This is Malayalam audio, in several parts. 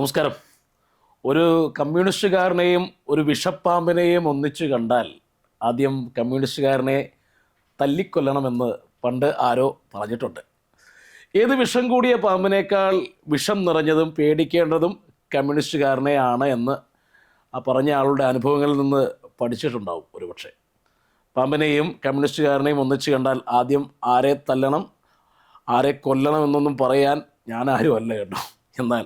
നമസ്കാരം. ഒരു കമ്മ്യൂണിസ്റ്റുകാരനെയും ഒരു വിഷപ്പാമ്പിനെയും ഒന്നിച്ചു കണ്ടാൽ ആദ്യം കമ്മ്യൂണിസ്റ്റുകാരനെ തല്ലിക്കൊല്ലണമെന്ന് പണ്ട് ആരോ പറഞ്ഞിട്ടുണ്ട്. ഏത് വിഷം കൂടിയ പാമ്പിനേക്കാൾ വിഷം നിറഞ്ഞതും പേടിക്കേണ്ടതും കമ്മ്യൂണിസ്റ്റുകാരനെയാണ് എന്ന് ആ പറഞ്ഞ ആളുടെ അനുഭവങ്ങളിൽ നിന്ന് പഠിച്ചിട്ടുണ്ടാവും ഒരുപക്ഷെ. പാമ്പിനെയും കമ്മ്യൂണിസ്റ്റുകാരനെയും ഒന്നിച്ചു കണ്ടാൽ ആദ്യം ആരെ തല്ലണം ആരെ കൊല്ലണം എന്നൊന്നും പറയാൻ ഞാൻ ആരും അല്ല കേട്ടോ. എന്നാൽ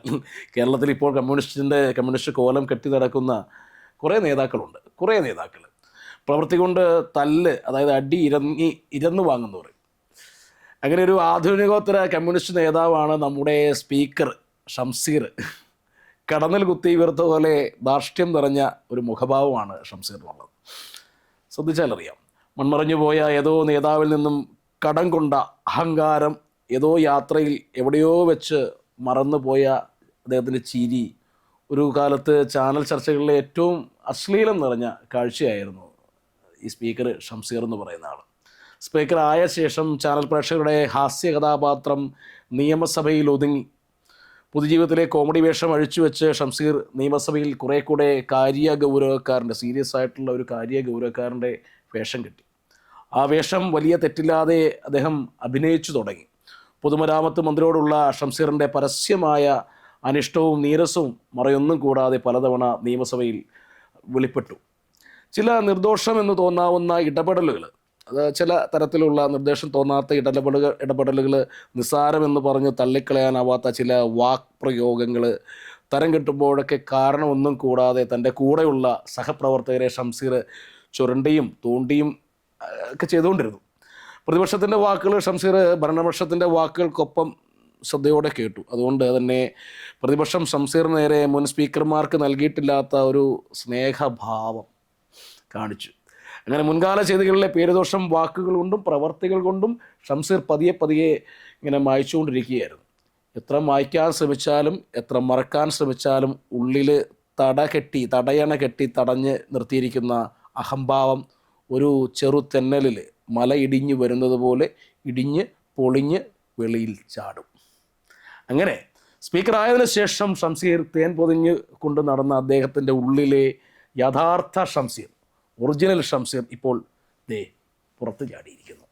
കേരളത്തിൽ ഇപ്പോൾ കമ്മ്യൂണിസ്റ്റ് കോലം കെട്ടി നടക്കുന്ന കുറേ നേതാക്കൾ പ്രവൃത്തി കൊണ്ട് തല്ല്, അതായത് അടി ഇരന്ന് വാങ്ങുന്നവർ. അങ്ങനെ ഒരു ആധുനികോത്തര കമ്മ്യൂണിസ്റ്റ് നേതാവാണ് നമ്മുടെ സ്പീക്കർ ഷംസീർ. കടന്നൽ കുത്തി വീർത്ത പോലെ ധാർഷ്ട്യം നിറഞ്ഞ ഒരു മുഖഭാവമാണ് ഷംസീറിനുള്ളത്. ശ്രദ്ധിച്ചാലറിയാം. മൺമറഞ്ഞു പോയ ഏതോ നേതാവിൽ നിന്നും കടം കൊണ്ട അഹങ്കാരം, ഏതോ യാത്രയിൽ എവിടെയോ വെച്ച് മറന്നുപോയ അദ്ദേഹത്തിൻ്റെ ചിരി ഒരു കാലത്ത് ചാനൽ ചർച്ചകളിലെ ഏറ്റവും അശ്ലീലം നിറഞ്ഞ കാഴ്ചയായിരുന്നു ഈ സ്പീക്കർ ഷംസീർ എന്ന് പറയുന്ന ആൾ. സ്പീക്കർ ആയ ശേഷം ചാനൽ പ്രേക്ഷകരുടെ ഹാസ്യ കഥാപാത്രം നിയമസഭയിൽ ഒതുങ്ങി. പൊതുജീവിതത്തിലെ കോമഡി വേഷം അഴിച്ചുവെച്ച് ഷംസീർ നിയമസഭയിൽ കുറേ കൂടെ സീരിയസ് ആയിട്ടുള്ള ഒരു കാര്യഗൗരവക്കാരൻ്റെ വേഷം കിട്ടി. ആ വേഷം വലിയ തെറ്റില്ലാതെ അദ്ദേഹം അഭിനയിച്ചു തുടങ്ങി. പൊതുമരാമത്ത് മന്ത്രിയോടുള്ള ഷംസീറിൻ്റെ പരസ്യമായ അനിഷ്ടവും നീരസവും മറയൊന്നും കൂടാതെ പലതവണ നിയമസഭയിൽ വെളിപ്പെട്ടു. ചില നിർദോഷമെന്ന് തോന്നാവുന്ന ഇടപെടലുകൾ, അത് ചില തരത്തിലുള്ള നിർദ്ദേശം തോന്നാത്ത ഇടപെടലുകൾ, നിസ്സാരമെന്ന് പറഞ്ഞ് തള്ളിക്കളയാനാവാത്ത ചില വാക് പ്രയോഗങ്ങൾ തരം കിട്ടുമ്പോഴൊക്കെ കാരണമൊന്നും കൂടാതെ തൻ്റെ കൂടെയുള്ള സഹപ്രവർത്തകരെ ഷംസീർ ചുരണ്ടിയും തോണ്ടിയും ഒക്കെ ചെയ്തുകൊണ്ടിരുന്നു. പ്രതിപക്ഷത്തിൻ്റെ വാക്കുകൾ ഷംസീർ ഭരണപക്ഷത്തിൻ്റെ വാക്കുകൾക്കൊപ്പം ശ്രദ്ധയോടെ കേട്ടു. അതുകൊണ്ട് തന്നെ പ്രതിപക്ഷം ഷംസീറിന് നേരെ മുൻ സ്പീക്കർമാർക്ക് നൽകിയിട്ടില്ലാത്ത ഒരു സ്നേഹഭാവം കാണിച്ചു. അങ്ങനെ മുൻകാല ചെയ്തികളിലെ പേരുദോഷം വാക്കുകൾ കൊണ്ടും പ്രവർത്തികൾ കൊണ്ടും ഷംസീർ പതിയെ ഇങ്ങനെ മായ്ച്ചുകൊണ്ടിരിക്കുകയായിരുന്നു. എത്ര മായ്ക്കാൻ ശ്രമിച്ചാലും എത്ര മറക്കാൻ ശ്രമിച്ചാലും ഉള്ളിൽ തടയണ കെട്ടി തടഞ്ഞ് നിർത്തിയിരിക്കുന്ന അഹംഭാവം ഒരു ചെറു തെന്നലിൽ മല ഇടിഞ്ഞു വരുന്നത് പോലെ ഇടിഞ്ഞ് പൊളിഞ്ഞ് വെളിയിൽ ചാടും. അങ്ങനെ സ്പീക്കറായതിനു ശേഷം ഷംസീർ തേൻ പൊതിഞ്ഞ് കൊണ്ട് നടന്ന അദ്ദേഹത്തിൻ്റെ ഉള്ളിലെ യഥാർത്ഥ ഷംസീർ, ഒറിജിനൽ ഷംസീർ ഇപ്പോൾ പുറത്ത് ചാടിയിരിക്കുന്നു.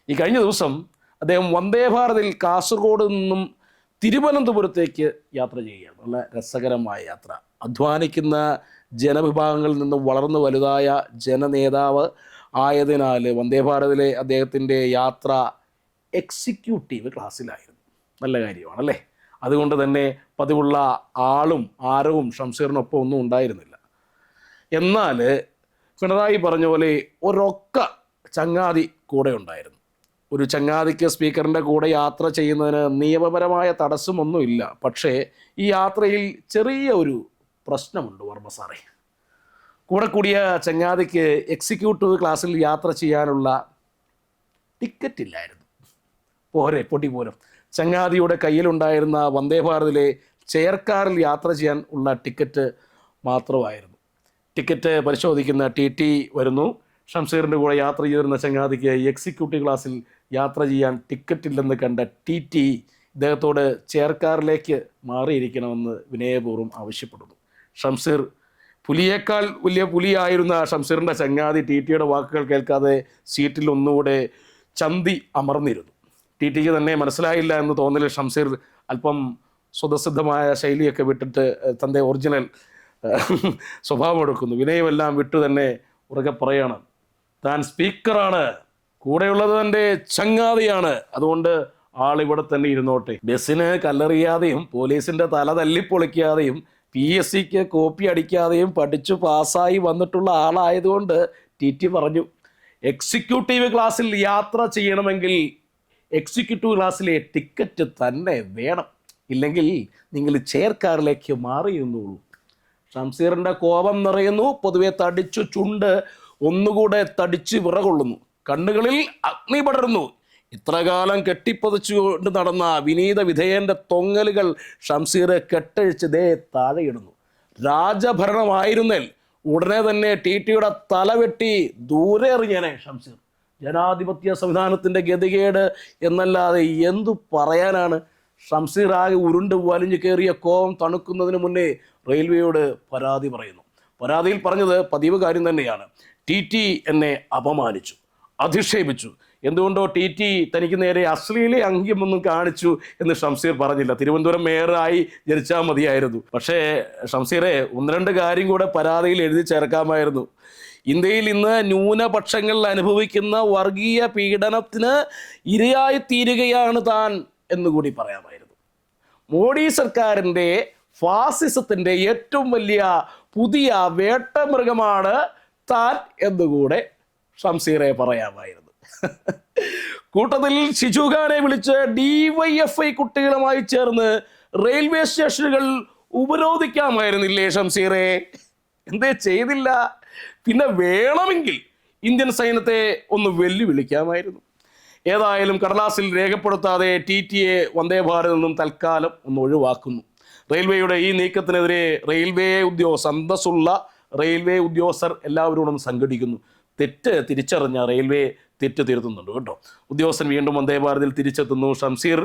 ഈ കഴിഞ്ഞ ദിവസം അദ്ദേഹം വന്ദേ ഭാരതിൽ കാസർഗോഡ് നിന്നും തിരുവനന്തപുരത്തേക്ക് യാത്ര ചെയ്യുകയാണ്. നല്ല രസകരമായ യാത്ര. അധ്വാനിക്കുന്ന ജനവിഭാഗങ്ങളിൽ നിന്ന് വളർന്നു വലുതായ ജനനേതാവ് ആയതിനാൽ വന്ദേ ഭാരതിലെ അദ്ദേഹത്തിൻ്റെ യാത്ര എക്സിക്യൂട്ടീവ് ക്ലാസ്സിലായിരുന്നു. നല്ല കാര്യമാണല്ലേ. അതുകൊണ്ട് തന്നെ പതിവുള്ള ആളും ആരവും ഷംസീറിനൊപ്പം ഒന്നും ഉണ്ടായിരുന്നില്ല. എന്നാൽ പിണറായി പറഞ്ഞ പോലെ ഒരൊക്ക ചങ്ങാതി കൂടെ ഉണ്ടായിരുന്നു. ഒരു ചങ്ങാതിക്ക് സ്പീക്കറിൻ്റെ കൂടെ യാത്ര ചെയ്യുന്നതിന് നിയമപരമായ തടസ്സമൊന്നുമില്ല. പക്ഷേ ഈ യാത്രയിൽ ചെറിയ ഒരു പ്രശ്നമുണ്ട് വർമ്മ സാറേ. കൂടെ കൂടിയ ചങ്ങാതിക്ക് എക്സിക്യൂട്ടീവ് ക്ലാസ്സിൽ യാത്ര ചെയ്യാനുള്ള ടിക്കറ്റ് ഇല്ലായിരുന്നു. പൊടി പോലും ചങ്ങാതിയുടെ കയ്യിലുണ്ടായിരുന്ന വന്ദേ ഭാരതിലെ ചെയർ കാറിൽ യാത്ര ചെയ്യാൻ ഉള്ള ടിക്കറ്റ് മാത്രമായിരുന്നു. ടിക്കറ്റ് പരിശോധിക്കുന്ന ടി വരുന്നു. ഷംസീറിൻ്റെ കൂടെ യാത്ര ചെയ്തിരുന്ന ചങ്ങാതിക്ക് എക്സിക്യൂട്ടീവ് ക്ലാസ്സിൽ യാത്ര ചെയ്യാൻ ടിക്കറ്റില്ലെന്ന് കണ്ട ടി ഇദ്ദേഹത്തോട് ചെയർ കാറിലേക്ക് മാറിയിരിക്കണമെന്ന് വിനയപൂർവ്വം ആവശ്യപ്പെടുന്നു. ഷംസീർ പുലിയേക്കാൾ വലിയ പുലിയായിരുന്ന ഷംസീറിൻ്റെ ചങ്ങാതി ടിയുടെ വാക്കുകൾ കേൾക്കാതെ സീറ്റിൽ ഒന്നുകൂടെ ചന്തി അമർന്നിരുന്നു. ടിക്ക് തന്നെ മനസ്സിലായില്ല എന്ന് തോന്നലിൽ ഷംസീർ അല്പം സ്വതസിദ്ധമായ ശൈലിയൊക്കെ വിട്ടിട്ട് തൻ്റെ ഒറിജിനൽ സ്വഭാവം എടുക്കുന്നു. വിനയമെല്ലാം വിട്ടു തന്നെ ഉറക്കെ പറയണം, താൻ സ്പീക്കറാണ്, കൂടെയുള്ളത് തൻ്റെ ചങ്ങാതിയാണ്, അതുകൊണ്ട് ആളിവിടെ തന്നെ ഇരുന്നോട്ടെ. ബസ്സിന് കല്ലെറിയാതെയും പോലീസിൻ്റെ തല തല്ലിപ്പൊളിക്കാതെയും PSCക്ക് കോപ്പി അടിക്കാതെയും പഠിച്ചു പാസ്സായി വന്നിട്ടുള്ള ആളായതുകൊണ്ട് ടി പറഞ്ഞു, എക്സിക്യൂട്ടീവ് ക്ലാസ്സിൽ യാത്ര ചെയ്യണമെങ്കിൽ എക്സിക്യൂട്ടീവ് ക്ലാസ്സിലെ ടിക്കറ്റ് തന്നെ വേണം, ഇല്ലെങ്കിൽ നിങ്ങൾ ചെയർ കാറിലേക്ക് മാറിയിരുന്നുള്ളൂ. ഷംസീറിൻ്റെ കോപം നിറയുന്നു. പൊതുവെ തടിച്ചു ചുണ്ട് ഒന്നുകൂടെ തടിച്ച് വിറകൊള്ളുന്നു. കണ്ണുകളിൽ അഗ്നി പടരുന്നു. ഇത്രകാലം കെട്ടിപ്പതിച്ചുകൊണ്ട് നടന്ന വിനീത വിധേയൻ്റെ തൊങ്ങലുകൾ ഷംസീർ കെട്ടഴിച്ച് താഴെയിടുന്നു. രാജഭരണമായിരുന്നേൽ ഉടനെ തന്നെ ടിയുടെ തലവെട്ടി ദൂരെ എറിഞ്ഞേനെ ഷംസീർ. ജനാധിപത്യ സംവിധാനത്തിൻ്റെ ഗതികേട് എന്നല്ലാതെ എന്തു പറയാനാണ് ഷംസീർ ആകെ ഉരുണ്ട് വലിഞ്ഞു കയറിയ കോപം തണുക്കുന്നതിന് മുന്നേ റെയിൽവേയോട് പരാതി പറയുന്നു. പരാതിയിൽ പറഞ്ഞത് പതിവ് കാര്യം തന്നെയാണ്. TT എന്നെ അപമാനിച്ചു, അധിക്ഷേപിച്ചു. എന്തുകൊണ്ടോ TT തനിക്ക് നേരെ അശ്ലീല അംഗ്യമൊന്നും കാണിച്ചു എന്ന് ഷംസീർ പറഞ്ഞില്ല. തിരുവനന്തപുരം മേയറായി ജനിച്ചാൽ മതിയായിരുന്നു. പക്ഷേ ഷംസീറെ, 1-2 കാര്യം കൂടെ പരാതിയിൽ എഴുതി ചേർക്കാമായിരുന്നു. ഇന്ത്യയിൽ ഇന്ന് ന്യൂനപക്ഷങ്ങൾ അനുഭവിക്കുന്ന വർഗീയ പീഡനത്തിന് ഇരയായി തീരുകയാണ് താൻ എന്നുകൂടി പറയാമായിരുന്നു. മോഡി സർക്കാരിൻ്റെ ഫാസിസത്തിൻ്റെ ഏറ്റവും വലിയ പുതിയ വേട്ടമൃഗമാണ് താൻ എന്നുകൂടെ ഷംസീറെ പറയാമായിരുന്നു. കൂട്ടത്തിൽ ഷിജു ഖാനെ വിളിച്ച് DYFI കുട്ടികളുമായി ചേർന്ന് റെയിൽവേ സ്റ്റേഷനുകൾ ഉപരോധിക്കാമായിരുന്നില്ലേ ഷംസീറെ? എന്തേ ചെയ്തില്ല? പിന്നെ വേണമെങ്കിൽ ഇന്ത്യൻ സൈന്യത്തെ ഒന്ന് വെല്ലുവിളിക്കാമായിരുന്നു. ഏതായാലും കടലാസിൽ രേഖപ്പെടുത്താതെ TTയെ വന്ദേ ഭാരതിൽ നിന്നും തൽക്കാലം ഒന്ന് ഒഴിവാക്കുന്നു. റെയിൽവേയുടെ ഈ നീക്കത്തിനെതിരെ അന്തസ്സുള്ള റെയിൽവേ ഉദ്യോഗസ്ഥർ എല്ലാവരോടും സംഘടിക്കുന്നു. തെറ്റ് തിരിച്ചറിഞ്ഞ റെയിൽവേ തെറ്റ് തിരുത്തുന്നുണ്ട് കേട്ടോ. ഉദ്യോഗസ്ഥൻ വീണ്ടും വന്ദേ ഭാരതിൽ തിരിച്ചെത്തുന്നു. ഷംസീർ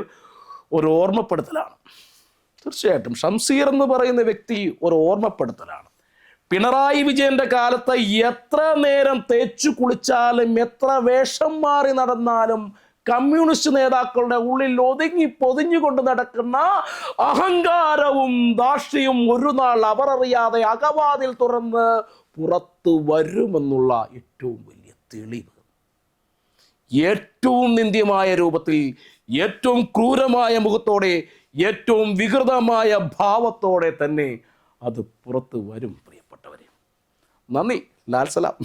ഒരു ഓർമ്മപ്പെടുത്തലാണ്. തീർച്ചയായിട്ടും ഷംസീർ എന്ന് പറയുന്ന വ്യക്തി ഒരു ഓർമ്മപ്പെടുത്തലാണ്. പിണറായി വിജയന്റെ കാലത്ത് എത്ര നേരം തേച്ചു കുളിച്ചാലും എത്ര വേഷം മാറി നടന്നാലും കമ്മ്യൂണിസ്റ്റ് നേതാക്കളുടെ ഉള്ളിൽ ഒതുങ്ങി പൊതിഞ്ഞുകൊണ്ട് നടക്കുന്ന അഹങ്കാരവും ധാർഷ്ട്യവും ഒരു നാൾ അവർ അറിയാതെ അകവാതിൽ തുറന്ന് പുറത്തു വരുമെന്നുള്ള ഏറ്റവും വലിയ തെളിവ്. ഏറ്റവും നിന്ദ്യമായ രൂപത്തിൽ, ഏറ്റവും ക്രൂരമായ മുഖത്തോടെ, ഏറ്റവും വികൃതമായ ഭാവത്തോടെ തന്നെ അത് പുറത്തു വരും. പ്രിയപ്പെട്ടവരെ, നന്ദി. ലാൽ സലാം.